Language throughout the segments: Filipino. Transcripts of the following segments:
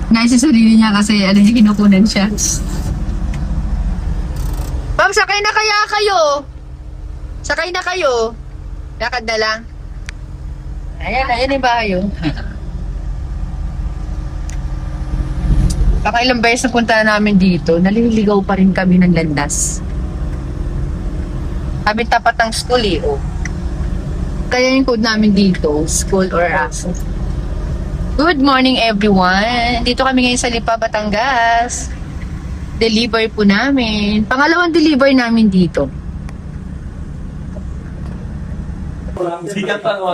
Nais sa sarili niya kasi ano niya, kinukunan siya. Ma'am, sakay na kaya kayo? Sakay na kayo? Lakad na lang. Ayan yung bahay yun. Pakailang beses na punta namin dito, naliligaw pa rin kami ng landas. Kami tapat ng school eh, oh. Kaya yung code namin dito, school or aso. Good morning everyone! Dito kami ngayon sa Lipa, Batangas. Deliver po namin. Pangalawang deliver namin dito.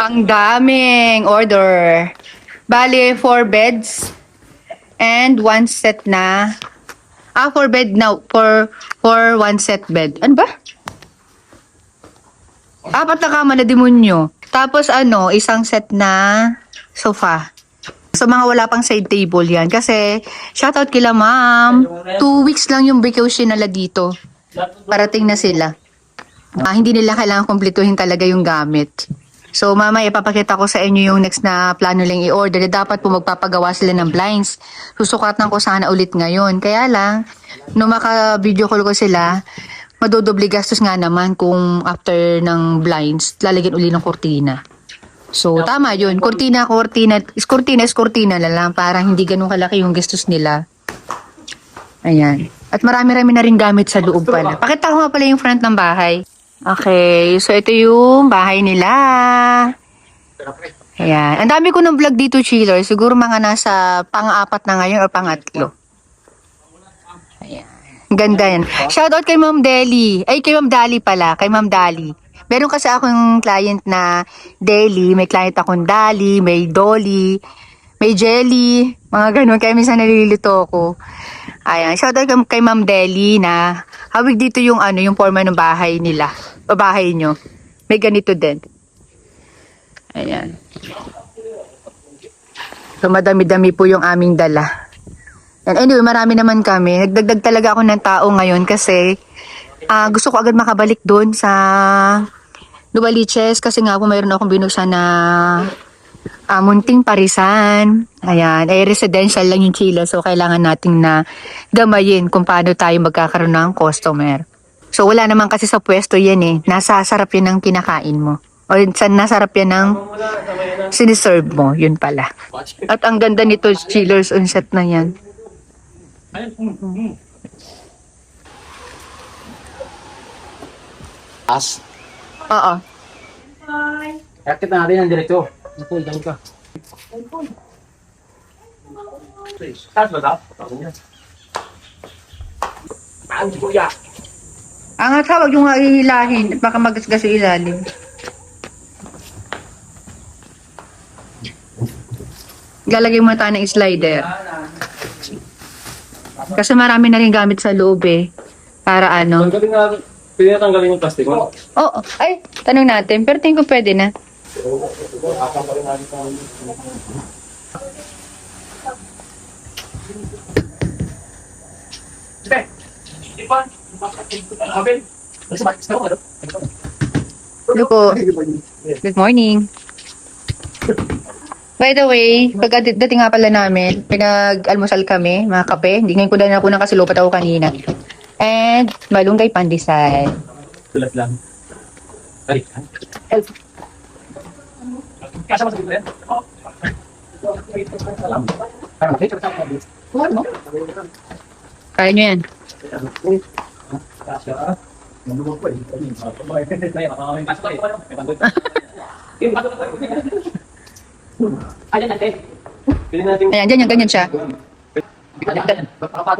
Ang daming order. Bali, 4 beds. And 1 set na. 4 bed now. For 1 set bed. Ano ba? 4 na kama na demonyo. Tapos isang set na sofa. So mga wala pang side table yan. Kasi, shoutout kila ma'am. 2 weeks lang yung vacation nila dito. Parating na sila. Hindi nila kailangan kumpletuhin talaga yung gamit. So mama, ipapakita ko sa inyo yung next na plano lang i-order. Dapat po magpapagawa sila ng blinds. Susukatan ko sana ulit ngayon. Kaya lang, nung maka-video call ko sila, madodobli gastos nga naman kung after ng blinds, lalagyan uli ng kortina. So, tama yun. Kortina na lang. Parang hindi ganun kalaki yung gastos nila. Ayan. At marami-rami na rin gamit sa loob pala. Pakita ko nga pala yung front ng bahay. Okay. So, ito yung bahay nila. Ayan. Ang dami ko ng vlog dito, chiller. Siguro mga nasa pang-4 na ngayon o pang-3. Ayan. Ganda yan. Shoutout kay Ma'am Deli. Ay, kay Ma'am Dali pala. Kay Ma'am Dali. Meron kasi akong client na Deli, may client akong Dali, may Dolly, may Jelly, mga ganun. Kaya minsan nalilito ako. Ayan, shoutout kay Ma'am Deli na hawig dito yung yung forma ng bahay nila, o bahay nyo. May ganito din. Ayan. So, madami-dami po yung aming dala. And anyway, marami naman kami. Nagdagdag talaga ako ng tao ngayon kasi gusto ko agad makabalik doon sa Novaliches kasi nga po mayroon akong binuksan na munting parisan. Ayan, residential lang yung Chile. So, kailangan nating na gamayin kung paano tayo magkakaroon ng customer. So, wala naman kasi sa pwesto yan eh. Nasa sarap yan ng kinakain mo. O nasa sarap yan ng siniserve mo. Yun pala. At ang ganda nito, chillers on set na yan. As. Oo. Yakit na natin ang diretso. Ito, dyan ka. Taas ba daw? Ang kuya. Angat ha, wag yung nga ihilahin. Baka magasgas yung ilalim. Lalagay mo tayo ng slider. Kasi marami na rin gamit sa loob eh. Para Tanggalin nga. Pwede na tanggalin yung plastic mo. Oo. Ay, tanong natin. Pero tingin ko pwede na. Hello po. Good morning. By the way, pagdating nga pala namin, pinag-almusal kami, mga kape. Hindi ngayon ko na ako kasi lupat ako kanina. And malunggay pandesal. Tulat lang. Ay. Help. Kasama sa dito yan? Kaya nyo yan. Ayan, dyan yan, ganyan siya.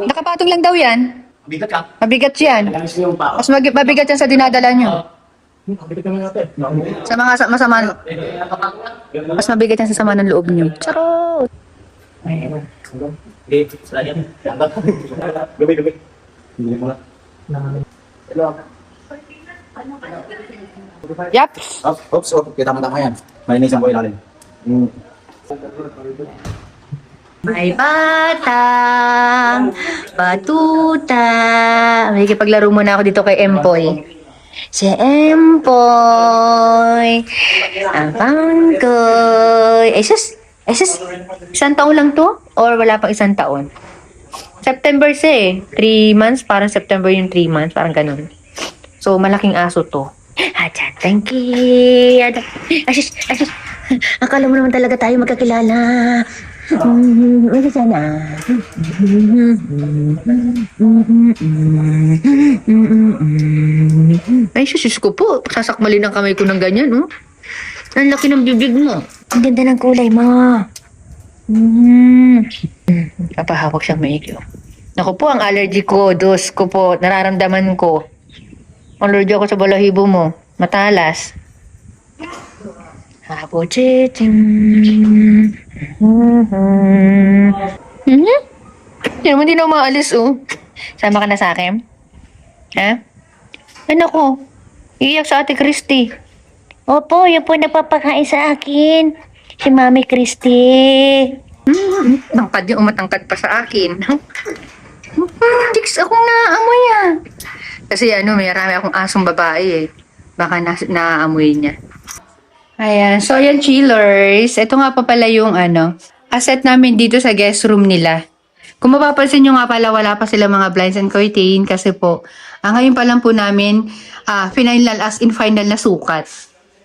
Nakapatong lang daw yan. Bigat ka. Mabigat yan. Mas mabigat yan sa dinadala nyo. Sa mga masama, mas mabigat yan sa sama ng loob nyo. Charot! Gabi. Yep. Oops, kita mo tama yan. May inisang ko ilalim. May batang Batuta. Makikipaglaro muna ako dito kay Empoy. Si Empoy. Ang pangkoy. Isang taon lang to? Or wala pang isang taon? September siya eh. 3 months. Parang September yung 3 months. Parang ganun. So, malaking aso to. Acha, thank you. Asis. Akala mo naman talaga tayo magkakilala. Wala sana. Ay, sus ko po. Sasakmalin ang kamay ko ng ganyan, oh. Ang laki ng bibig mo. Ang ganda ng kulay mo. Kapahawak siyang maigi. Naku po, ang allergy ko, dos ko po, nararamdaman ko. Allergy ako sa balahibo mo. Matalas. Habo chitin. Hindi naman din ako maalis, oh. Sama ka na sa akin? Ha? Ano ko? Iiyak sa ate Christy. Opo, yun po napapakain sa akin. Si Mami Christy. Tangkad yung umatangkad pa sa akin. Chicks, akong naamoy ah. Kasi may marami akong asong babae eh. Baka naaamoy niya. Ayan, so yan chillers. Ito nga pa pala yung asset namin dito sa guest room nila. Kung mapapansin nyo nga pala, wala pa sila mga blinds and curtain kasi po, ngayon pa lang po namin final na sukat.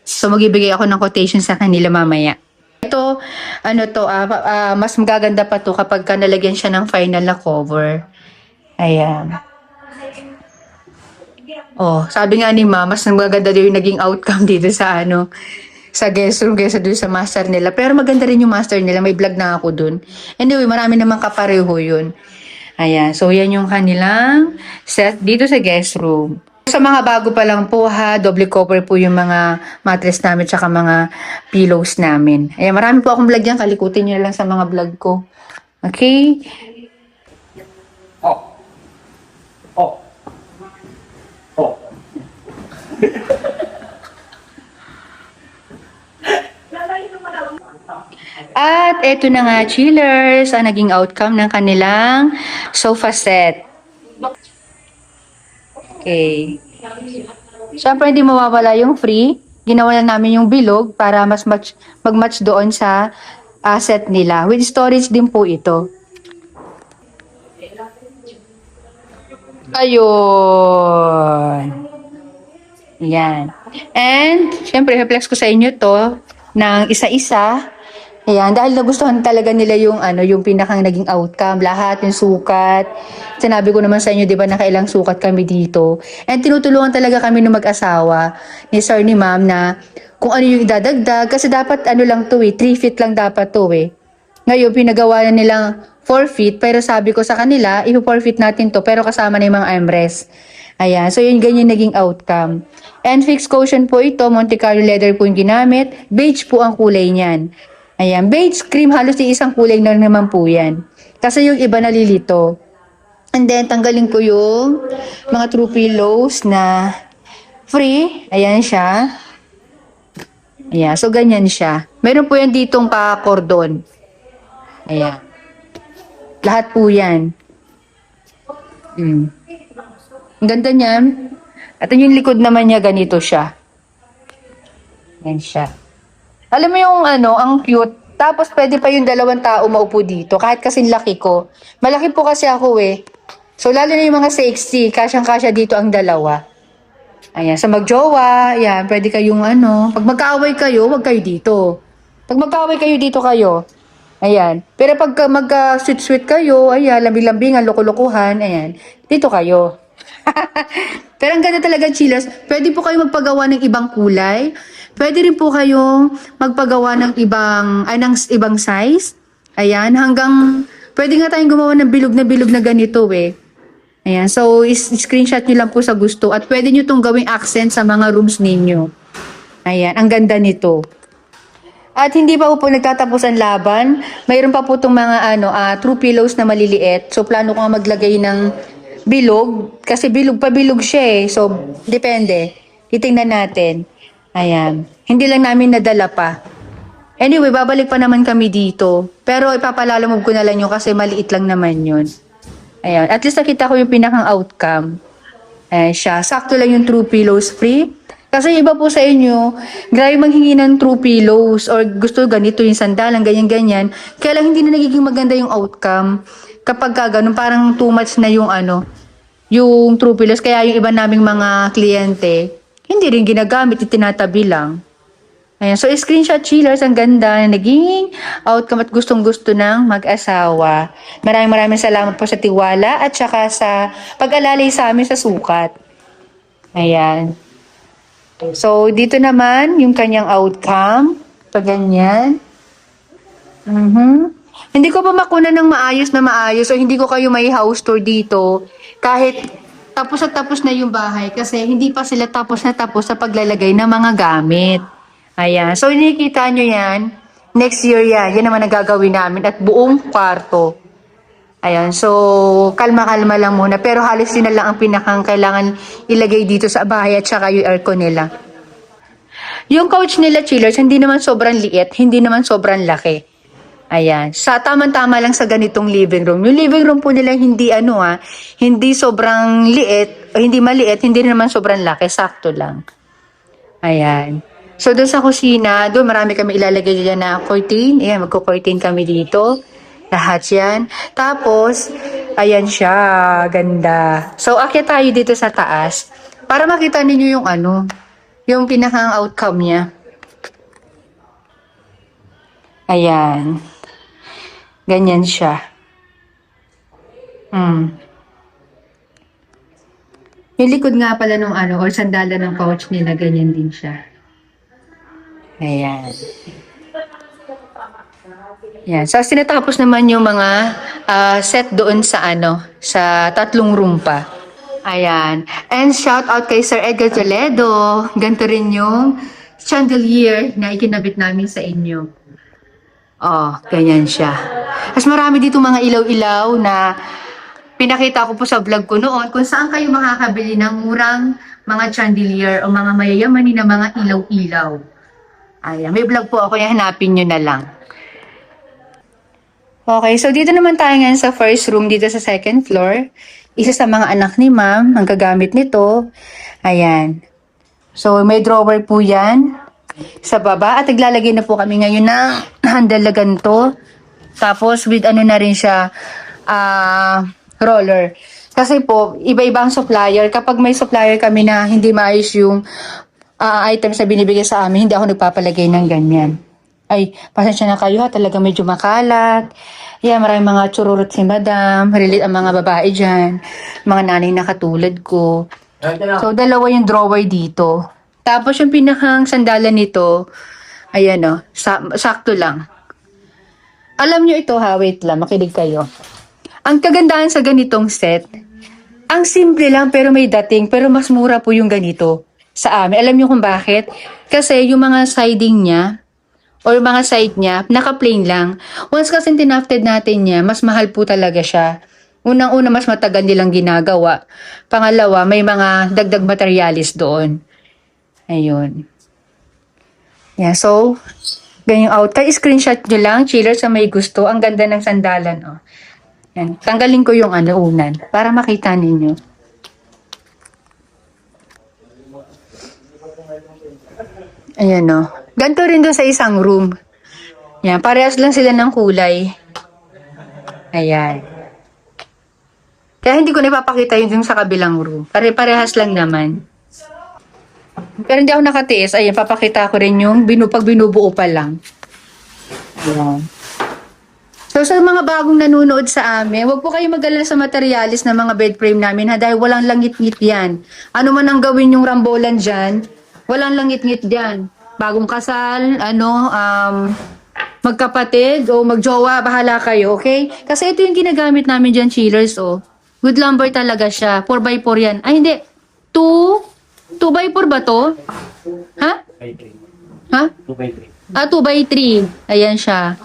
So magbibigay ako ng quotation sa kanila mamaya. Ito, mas magaganda pa to kapag nalagyan siya ng final na cover. Ayan. Oh, sabi nga ni Ma, mas magaganda din yung naging outcome dito sa sa guest room kaysa doon sa master nila. Pero maganda rin yung master nila. May vlog na ako dun. Anyway, marami naman kapareho yun. Ayan. So, yan yung kanilang set dito sa guest room. Sa mga bago pa lang po ha, double cover po yung mga mattress namin tsaka mga pillows namin. Ayan, marami po akong vlog yan. Kalikutin nyo na lang sa mga vlog ko. Okay? Oh. Oh. Oh. At eto na nga, chillers, ang naging outcome ng kanilang sofa set. Okay. Siyempre, hindi mawawala yung free. Ginawa na namin yung bilog para mas mag-match doon sa set nila. With storage din po ito. Ayun. Yan. And, siyempre, i-flex ko sa inyo to ng isa-isa. Ayan, dahil nagustuhan talaga nila yung pinakang naging outcome, lahat, yung sukat. Sinabi ko naman sa inyo, di ba, nakailang sukat kami dito. And tinutulungan talaga kami ng mag-asawa, ni sir, ni ma'am, na kung ano yung idadagdag. Kasi dapat, lang to 3 feet lang dapat to Ngayon, pinagawa na nilang 4 feet, pero sabi ko sa kanila, i-4 feet natin to, pero kasama na yung mga armrest. Ayan, so yun ganyan naging outcome. And fixed cushion po ito, Monte Carlo leather po yung ginamit. Beige po ang kulay niyan. Ayan, beige, cream, halos isang kulay na naman po yan. Kasi yung iba nalilito. And then, tanggalin ko yung mga true pillows na free. Ayan siya. Ayan, so ganyan siya. Meron po yan ditong pa-cordon. Ayan. Lahat po yan. Ang ganda niyan. At yung likod naman niya, ganito siya. Ayan siya. Alam mo yung ang cute. Tapos pwede pa yung 2 tao maupo dito. Kahit kasing laki ko. Malaki po kasi ako So lalo na yung mga sexy. Kasyang-kasya dito ang 2. Ayan. Sa magjowa. Ayan. Pwede kayong Pag magkaaway kayo, wag kayo dito. Pag magkaaway kayo, dito kayo. Ayan. Pero pag mag-sweet-sweet kayo, ayan, lambing-lambingan, loko-lokohan, ayan, dito kayo. Pero ang ganda talaga, chillers. Pwede po kayo magpagawa ng ibang kulay. Pwede rin po kayong magpagawa ng ibang size. Ayan, pwede nga tayong gumawa ng bilog na ganito Ayan, so screenshot nyo lang po sa gusto. At pwede nyo itong gawing accent sa mga rooms ninyo. Ayan, ang ganda nito. At hindi pa po nagtatapos ang laban. Mayroon pa po itong mga true pillows na maliliit. So plano ko nga maglagay ng bilog. Kasi pabilog siya So, depende. Titingnan natin. Ayan. Hindi lang namin nadala pa. Anyway, babalik pa naman kami dito. Pero ipapalalamog ko na lang yun kasi maliit lang naman yun. Ayan. At least nakita ko yung pinakang outcome. Ayan siya. Sakto lang yung True Pillows free. Kasi iba po sa inyo, grabe manghingi ng True Pillows or gusto ganito yung sandalan, ganyan-ganyan. Kaya lang hindi na nagiging maganda yung outcome. Kapag ka ganun, parang too much na yung yung True Pillows. Kaya yung iba naming mga kliyente, hindi rin ginagamit, itinatabi lang. Ayan. So, screenshot chillers, ang ganda na naging outcome at gustong-gusto ng mag-asawa. Maraming salamat po sa tiwala at saka sa pag-alalay sa amin sa sukat. Ayan. So, dito naman yung kanyang outcome. Pag ganyan. Hindi ko pa makuna ng maayos na maayos o hindi ko kayo may house tour dito. Kahit tapos na yung bahay kasi hindi pa sila tapos na tapos sa paglalagay ng mga gamit. Ayan. So, nakikita nyo yan. Next year yan. Yan naman ang gagawin namin at buong kwarto. Ayan. So, kalma-kalma lang muna. Pero halos yun na lang ang pinakang kailangan ilagay dito sa bahay at saka yung aircon nila. Yung couch nila, chillers, hindi naman sobrang liit, hindi naman sobrang laki. Ayan. Sa tamang-tama lang sa ganitong living room. Yung living room po nila hindi hindi sobrang liit, o hindi maliit, hindi naman sobrang laki, sakto lang. Ayan. So, doon sa kusina, doon marami kami ilalagay dyan na curtain. Ayan, magko-curtain kami dito. Lahat yan. Tapos, ayan siya. Ganda. So, akyat tayo dito sa taas. Para makita ninyo yung yung pinakang outcome niya. Ayan. Ganyan siya. Yung likod nga pala nung or sandala ng couch nila, ganyan din siya. Ayan. Yan. So, sinatapos naman yung mga set doon sa sa 3 room pa. Ayan. And shout out kay Sir Edgar Toledo. Ganito rin yung chandelier na ikinabit namin sa inyo. Oh, ganyan siya. Mas marami dito mga ilaw-ilaw na pinakita ko po sa vlog ko noon kung saan kayo makakabili ng murang mga chandelier o mga mayayamanin na mga ilaw-ilaw. Ayan, may vlog po ako, hanapin nyo na lang. Okay, so dito naman tayo ngayon sa first room dito sa second floor. Isa sa mga anak ni ma'am, ang gagamit nito. Ayan. So, may drawer po yan sa baba. At naglalagay na po kami ngayon ng handle na ganito. Tapos, with na rin siya, roller. Kasi po, iba-iba ang supplier. Kapag may supplier kami na hindi maayos yung items na binibigay sa amin, hindi ako nagpapalagay ng ganyan. Ay, pasensya na kayo ha, talaga medyo makalat. Yeah, maraming mga chururot si madam, relate ang mga babae dyan, mga nanay na katulad ko. So, dalawa yung drawer dito. Tapos yung pinakang sandalan nito, ayan sakto lang. Alam nyo ito ha, wait lang, makinig kayo. Ang kagandahan sa ganitong set, ang simple lang pero may dating, pero mas mura po yung ganito sa amin. Alam niyo kung bakit? Kasi yung mga siding niya or mga side niya, naka-plain lang. Once kasi tinafted natin niya, mas mahal po talaga siya. Unang-una, mas matagal nilang ginagawa. Pangalawa, may mga dagdag materialis doon. Ayun. Yeah, so, ganyan out. Kaya screenshot nyo lang, chiller sa may gusto. Ang ganda ng sandalan, oh. Yan. Tanggalin ko yung unan para makita ninyo. Ayan o. Ganito rin doon sa isang room. Yan. Parehas lang sila ng kulay. Ayan. Kaya hindi ko na ipapakita yun sa kabilang room. Parehas lang naman. Pero hindi ako nakatiis. Ayan, papakita ko rin yung pag binubuo pa lang. Ayan. So, sa mga bagong nanonood sa amin, huwag po kayo mag-alala sa materialis ng mga bed frame namin ha, dahil walang langit-ngit yan. Ano man ang gawin yung rambolan dyan, walang langit-ngit dyan. Bagong kasal, magkapatid o magjowa, bahala kayo, okay? Kasi ito yung ginagamit namin dyan, chillers, oh. Good lumber talaga siya. 4x4 yan. Ay, hindi. 2x4 ba to? Ha? 2x3. Ha? 2x3. 2x3. Ayan siya.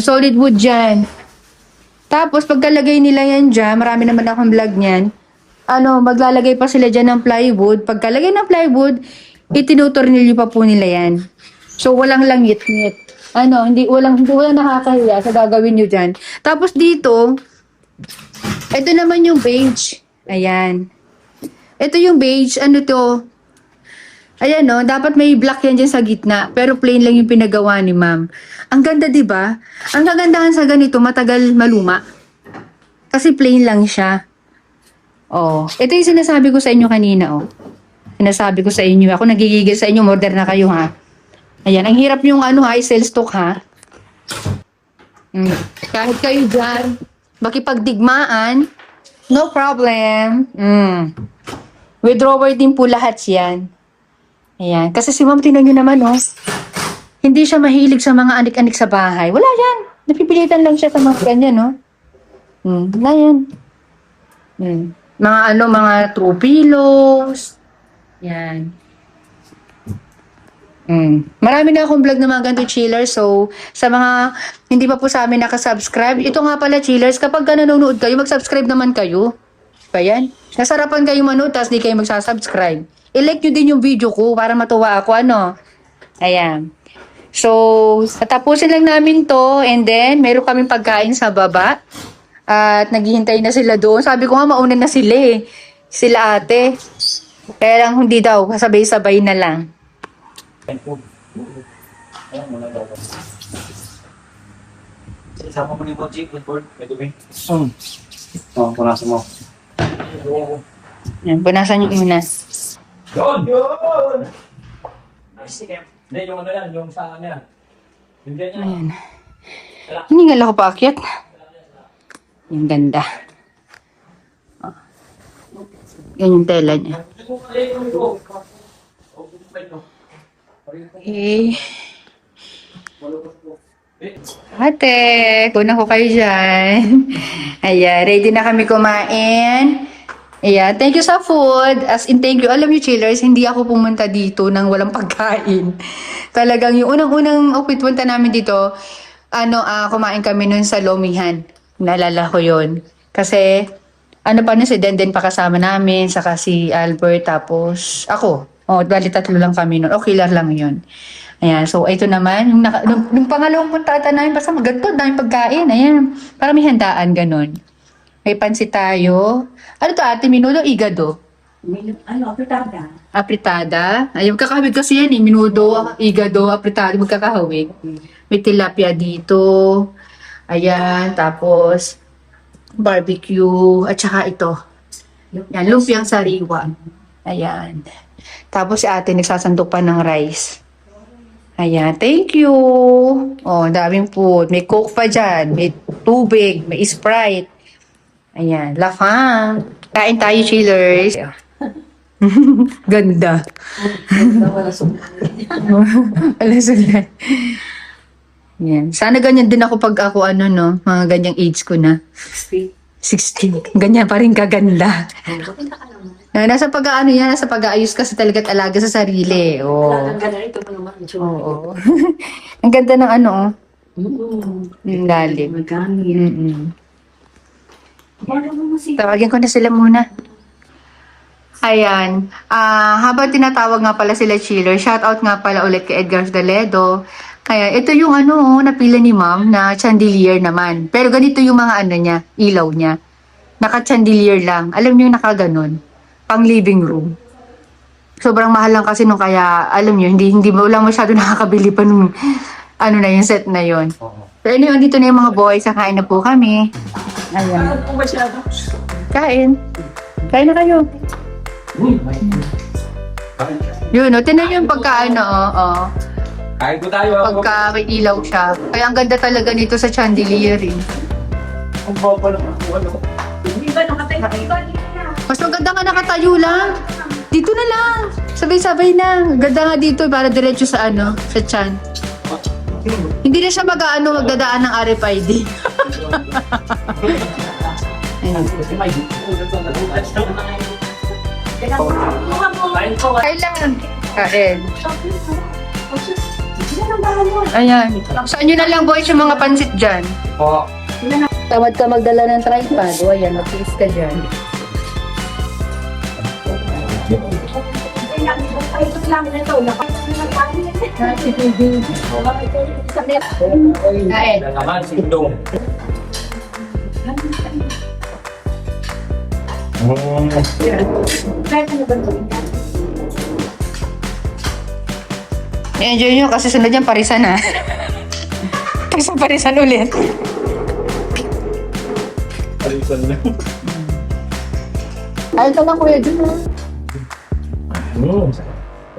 Solid wood dyan. Tapos, pagkalagay nila yan dyan, marami naman akong vlog niyan, maglalagay pa sila dyan ng plywood. Pagkalagay ng plywood, itinutornilyo pa po nila yan. So, walang langit-ngit. Hindi walang nakakahiya sa gagawin nyo dyan. Tapos dito, Ito naman yung beige. Ayan. Ito yung beige. Ano to? Ayan no, dapat may black yan dyan sa gitna. Pero plain lang yung pinagawa ni ma'am. Ang ganda, di ba? Ang kagandahan sa ganito, matagal maluma. Kasi plain lang siya. Oh, ito yung sinasabi ko sa inyo kanina, oh. Sinasabi ko sa inyo, ako nagigigil sa inyo, order na kayo, ha. Ayan, ang hirap yung ano, ha, i-sell stock, ha. Kahit kayo dyan, makipagdigmaan, no problem. Withdrawer din po lahat yan. Ayan, kasi si ma'am, tinan nyo naman, oh. Hindi siya mahilig sa mga anik-anik sa bahay. Wala yan. Napipilitan lang siya sa mga ganyan, no. Wala yan. Mga ano, mga true pillows. Yan. Marami na akong vlog ng mga ganito chillers. So, sa mga hindi pa po sa amin nakasubscribe, ito nga pala chillers, kapag ka nanonood kayo, mag-subscribe naman kayo. Ba yan? Nasarapan kayo manood, tapos di kayo magsasubscribe. I-like nyo din yung video ko para matuwa ako, ano. Ayan. So, tatapusin lang namin to, and then, meron kaming pagkain sa baba. At naghihintay na sila doon. Sabi ko nga, mauna na sila eh. Sila ate. Kaya lang hindi daw, sabay-sabay na lang. Isama mo ni Mochi, good board, may dumi. Oo, punasan mo. Yan, punasan yung una. Yun! Yun! Hindi, yung ano yan, yung sa ano yan. Yung ganyan. Ayan. Hiningal ako paakyat. Yung ganda. Oh. Yan yung tela niya. Okay. Ate, kunan ko kayo dyan. Ayan, ready na kami kumain. Ayan, thank you sa food. As in, thank you. Alam niyo, chillers, hindi ako pumunta dito nang walang pagkain. Talagang yung unang-unang punta namin dito, kumain kami nun sa Lomihan. Naalala ko yun. Kasi, pa na si Denden pa kasama namin, saka si Albert, tapos ako. Bali tatlo lang kami nun. Okay lang yun. Ayan, so ito naman, nung pangalawang punta namin, basta ganito, daming pagkain. Ayan, para may handaan, ganun. May pansit tayo. Ano to ate, minudo, igado? Apritada. Apritada. Ay, magkakahawig kasi yan eh. Minudo, igado, apritada, magkakahawig. May tilapia dito. Ayan, tapos barbecue, at saka ito. Yan, lumpiang sariwa. Ayan. Tapos si ate nagsasandok pa ng rice. Ayan, thank you. Daming food. May Coke pa dyan. May tubig, may Sprite. Ayan, lafang. Kain tayo, chillers. Ganda. Wala sulat. Yan. Sana ganyan din ako pag ako mga ganyang age ko na. 16. Ganyan pa rin kaganda. Nasa nasa pag-aayos kasi talaga't alaga sa sarili. Oo. Ang ganda ng ang lalim. Tawagin ko na sila muna. Ayan. Habang tinatawag nga pala sila chiller, shout out nga pala ulit kay Edgar Galedo. Kaya ito yung napila ni ma'am na chandelier naman. Pero ganito yung mga niya, ilaw niya. Naka-chandelier lang. Alam niyo yung nakaganon. Pang living room. Sobrang mahal lang kasi kaya, alam niyo, hindi mo lang masyado nakakabili pa nung na yung set na yon. So anyway, dito na yung mga boys. Kakain na po kami. Ayan. Kain. Kain na kayo. Yun, tinan yung pagka Kain po tayo. pagka may ilaw siya. Kaya ang ganda talaga nito sa chandelier eh. Ang baba naman po, Hindi ba nakatayo ba? Mas maganda nga nakatayo lang. Dito na lang. Sabay-sabay na. Ganda nga dito para diretso sa sa chan. Hindi na siya magdadaan ng RFID. Kailan? Kain. Ayan. Saan nyo na lang boys yung mga pansit dyan? Po. Tamad ka magdala ng tripod. O ayan, mag-tiis ka dyan. Kain. Naman, sindong. Kahit ano ba ito? I-enjoy nyo kasi sunod yan, parisan na. Parisan ulit. Alisan na. Ayun ka lang kuya dun ha.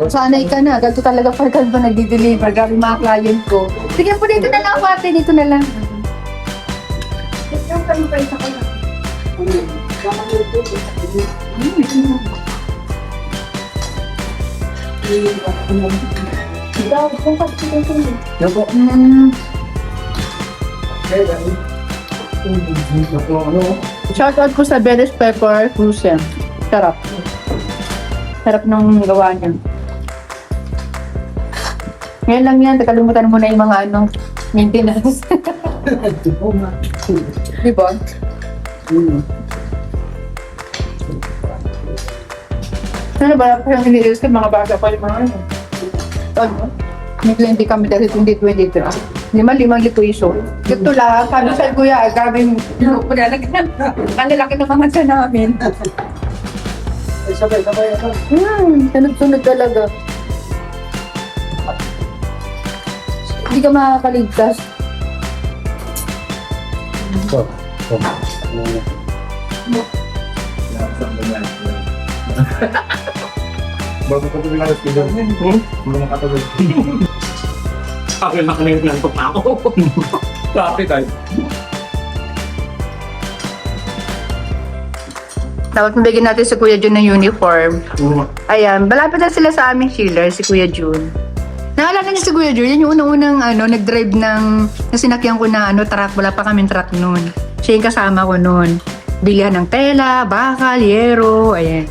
Sanay ka na. Ganito talaga pagka ba nagdi-deliver. Grabe mga client ko. Sige po, dito na lang ate. Dito na lang. Yung kayo pa isa ko lang. Daw, kung kasi ito Mm. Shoutout po sa Beres Pepper Cruise. Sarap. Sarap ng gawa niya. Ngayon lang yan, nakalimutan mo na yung mga maintenance. Di ba? Ano ba? Parang nililis ka mga bata pa yung mga ano. Ano? May kliyente kami dahil 2023. 5,000 piso. Ito lang, sabi sa kuya, grabe yung pinalagyan. Ang lalaki ng mga tiyan namin. Sabay. Sunod-sunod talaga. Hindi ka makakaligtas. Bago ko ito bilang speeder. Bago makatagod. Akin na kanina pinantok na ako. Kape tayo. Dapat mabigyan natin si Kuya Jun ng uniform. Ayan, malapit na sila sa aming chiller, si Kuya Jun. Naalala niyo si Kuya Jun, yan yung unang-unang nag-drive ng nasinakyan ko na truck. Wala pa kaming truck noon. Siya yung kasama ko noon. Bilihan ng tela, bakal, yero, ayan.